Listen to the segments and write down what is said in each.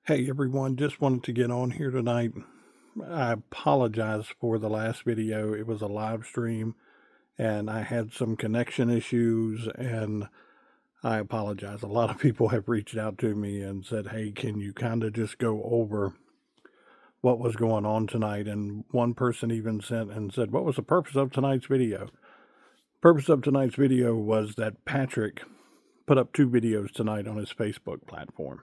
Hey everyone, just wanted to get on here tonight. I apologize for the last video. It was a live stream and I had some connection issues and I apologize. A lot of people have reached out to me and said, "Hey, can you kind of just go over what was going on tonight?" And one person even sent and said, "What was the purpose of tonight's video?" Purpose of tonight's video was that Patrick put up two videos tonight on his Facebook platform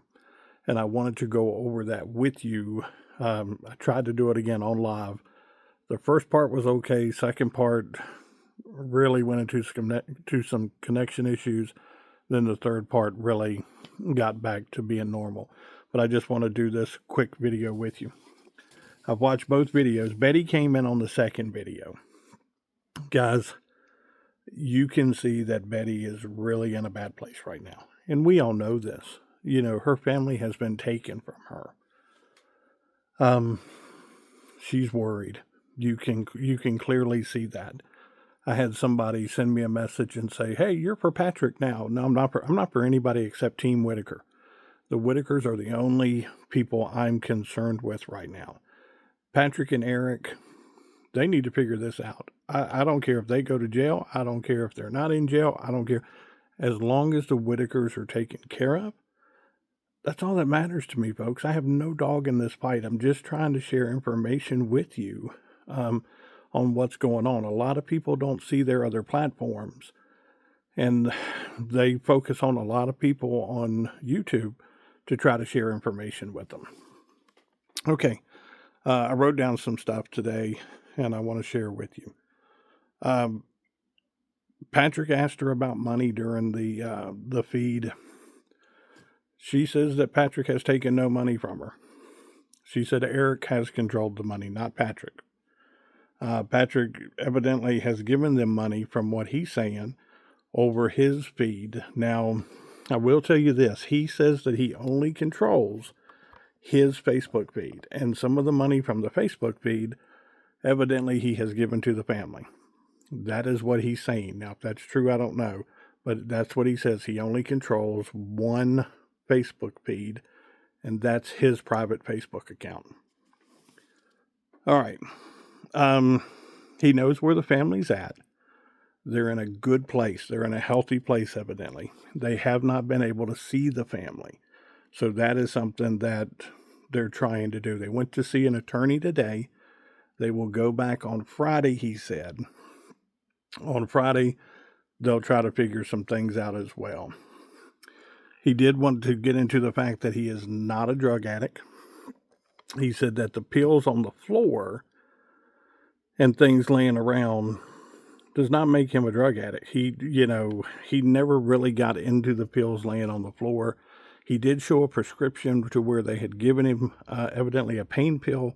and I wanted to go over that with you. I tried to do it again on live. The first part was okay. Second part really went into some connection issues. Then the third part really got back to being normal. But I just want to do this quick video with you. I've watched both videos. Betty came in on the second video. Guys, you can see that Betty is really in a bad place right now. And we all know this. You know, her family has been taken from her. She's worried. You can clearly see that. I had somebody send me a message and say, "Hey, you're for Patrick now." No, I'm not for anybody except Team Whittaker. The Whittakers are the only people I'm concerned with right now. Patrick and Eric, they need to figure this out. I don't care if they go to jail. I don't care if they're not in jail. I don't care. As long as the Whittakers are taken care of, that's all that matters to me, folks. I have no dog in this fight. I'm just trying to share information with you on what's going on. A lot of people don't see their other platforms, and they focus on a lot of people on YouTube to try to share information with them. Okay, I wrote down some stuff today, and I want to share with you. Patrick asked her about money during the feed. She says that Patrick has taken no money from her. She said Eric has controlled the money, not Patrick. Patrick evidently has given them money from what he's saying over his feed. Now, I will tell you this. He says that he only controls his Facebook feed, and some of the money from the Facebook feed, evidently he has given to the family. That is what he's saying. Now, if that's true, I don't know, but that's what he says. He only controls one Facebook feed, and that's his private Facebook account. All right. He knows where the family's at. They're in a good place. They're in a healthy place, evidently. They have not been able to see the family. So that is something that they're trying to do. They went to see an attorney today. They will go back on Friday, he said. On Friday, they'll try to figure some things out as well. He did want to get into the fact that he is not a drug addict. He said that the pills on the floor and things laying around does not make him a drug addict. He never really got into the pills laying on the floor. He did show a prescription to where they had given him evidently a pain pill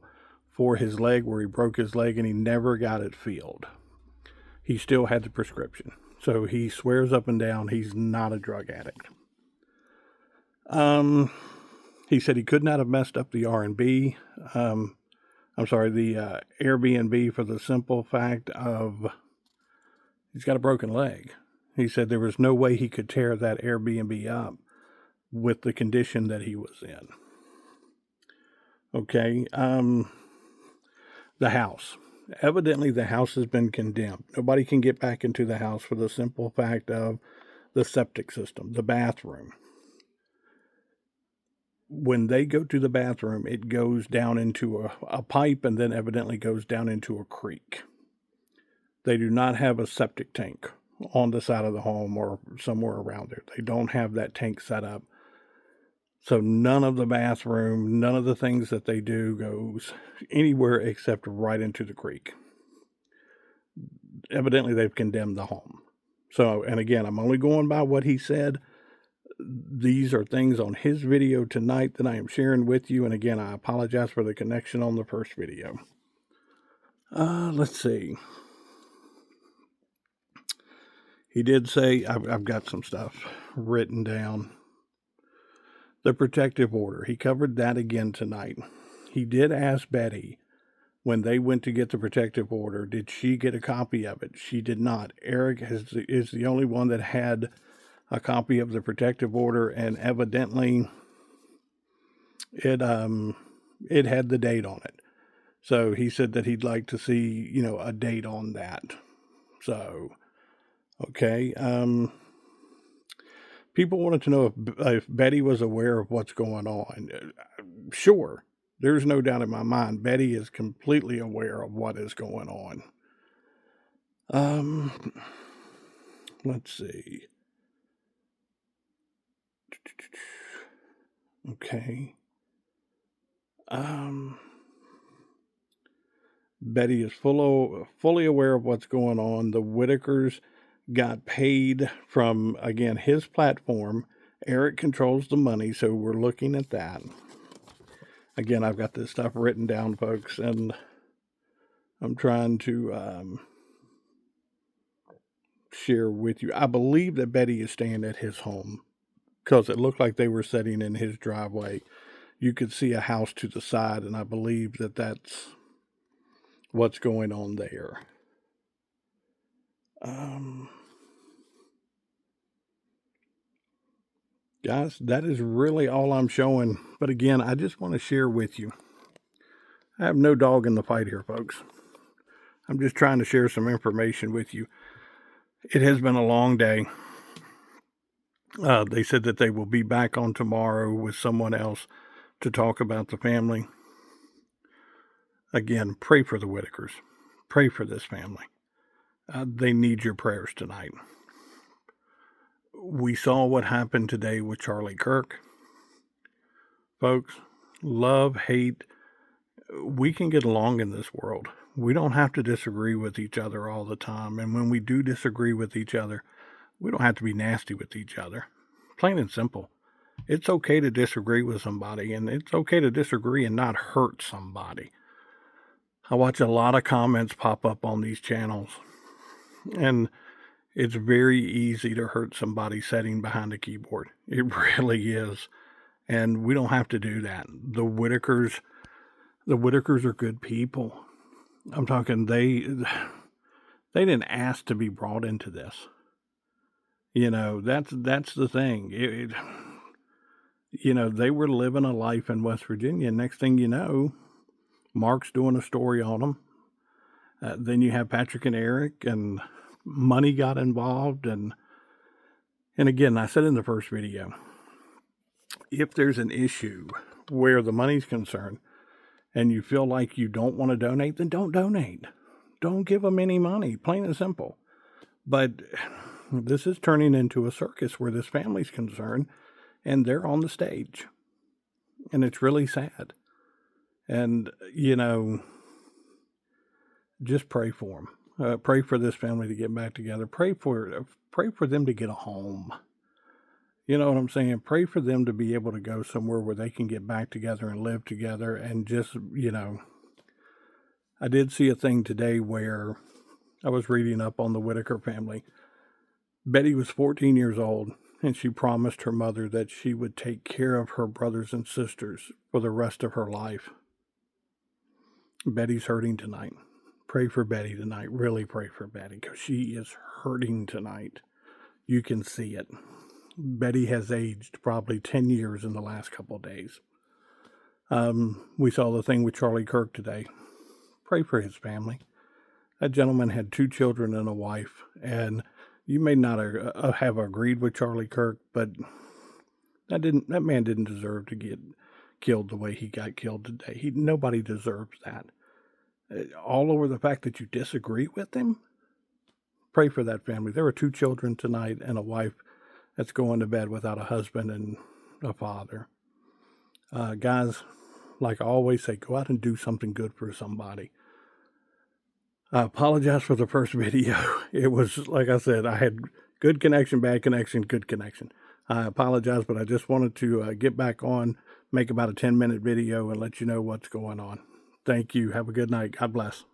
for his leg where he broke his leg and he never got it filled. He still had the prescription. So he swears up and down he's not a drug addict. He said he could not have messed up the R&B. The Airbnb for the simple fact of he's got a broken leg. He said there was no way he could tear that Airbnb up with the condition that he was in. Okay. The house. Evidently, the house has been condemned. Nobody can get back into the house for the simple fact of the septic system, the bathroom. When they go to the bathroom, it goes down into a pipe and then evidently goes down into a creek. They do not have a septic tank on the side of the home or somewhere around there. They don't have that tank set up. So none of the bathroom, none of the things that they do goes anywhere except right into the creek. Evidently, they've condemned the home. So, and again, I'm only going by what he said. These are things on his video tonight that I am sharing with you. And again, I apologize for the connection on the first video. Let's see. He did say, I've got some stuff written down. The protective order. He covered that again tonight. He did ask Betty when they went to get the protective order, did she get a copy of it? She did not. Eric is the only one that had a copy of the protective order, and evidently it had the date on it. So he said that he'd like to see, a date on that. So, okay. People wanted to know if Betty was aware of what's going on. Sure. There's no doubt in my mind. Betty is completely aware of what is going on. Let's see. Okay. Betty is fully aware of what's going on. The Whittakers got paid from, again, his platform. Eric controls the money, so we're looking at that. Again, I've got this stuff written down, folks, and I'm trying to share with you. I believe that Betty is staying at his home because it looked like they were sitting in his driveway. You could see a house to the side, and I believe that that's what's going on there. Guys, that is really all I'm showing. But again, I just want to share with you. I have no dog in the fight here, folks. I'm just trying to share some information with you. It has been a long day. They said that they will be back on tomorrow with someone else to talk about the family. Again, pray for the Whittakers. Pray for this family. They need your prayers tonight. We saw what happened today with Charlie Kirk. Folks, love, hate, we can get along in this world. We don't have to disagree with each other all the time. And when we do disagree with each other, we don't have to be nasty with each other. Plain and simple. It's okay to disagree with somebody, and it's okay to disagree and not hurt somebody. I watch a lot of comments pop up on these channels, and it's very easy to hurt somebody sitting behind a keyboard. It really is. And we don't have to do that. The Whittakers are good people. I'm talking they didn't ask to be brought into this. That's the thing. They were living a life in West Virginia. Next thing you know, Mark's doing a story on them. Then you have Patrick and Eric, and money got involved. And again, I said in the first video, if there's an issue where the money's concerned and you feel like you don't want to donate, then don't donate. Don't give them any money, plain and simple. But this is turning into a circus where this family's concerned, and they're on the stage. And it's really sad. And, just pray for them. Pray for this family to get back together. Pray for them to get a home. You know what I'm saying? Pray for them to be able to go somewhere where they can get back together and live together. And just, I did see a thing today where I was reading up on the Whittaker family. Betty was 14 years old, and she promised her mother that she would take care of her brothers and sisters for the rest of her life. Betty's hurting tonight. Pray for Betty tonight. Really pray for Betty, because she is hurting tonight. You can see it. Betty has aged probably 10 years in the last couple of days. We saw the thing with Charlie Kirk today. Pray for his family. That gentleman had 2 children and a wife, and you may not have agreed with Charlie Kirk, but that man didn't deserve to get killed the way he got killed today. Nobody deserves that. All over the fact that you disagree with him. Pray for that family. There were 2 children tonight and a wife that's going to bed without a husband and a father. Guys, like I always say, go out and do something good for somebody. I apologize for the first video. It was, like I said, I had good connection, bad connection, good connection. I apologize, but I just wanted to get back on, make about a 10-minute video and let you know what's going on. Thank you. Have a good night. God bless.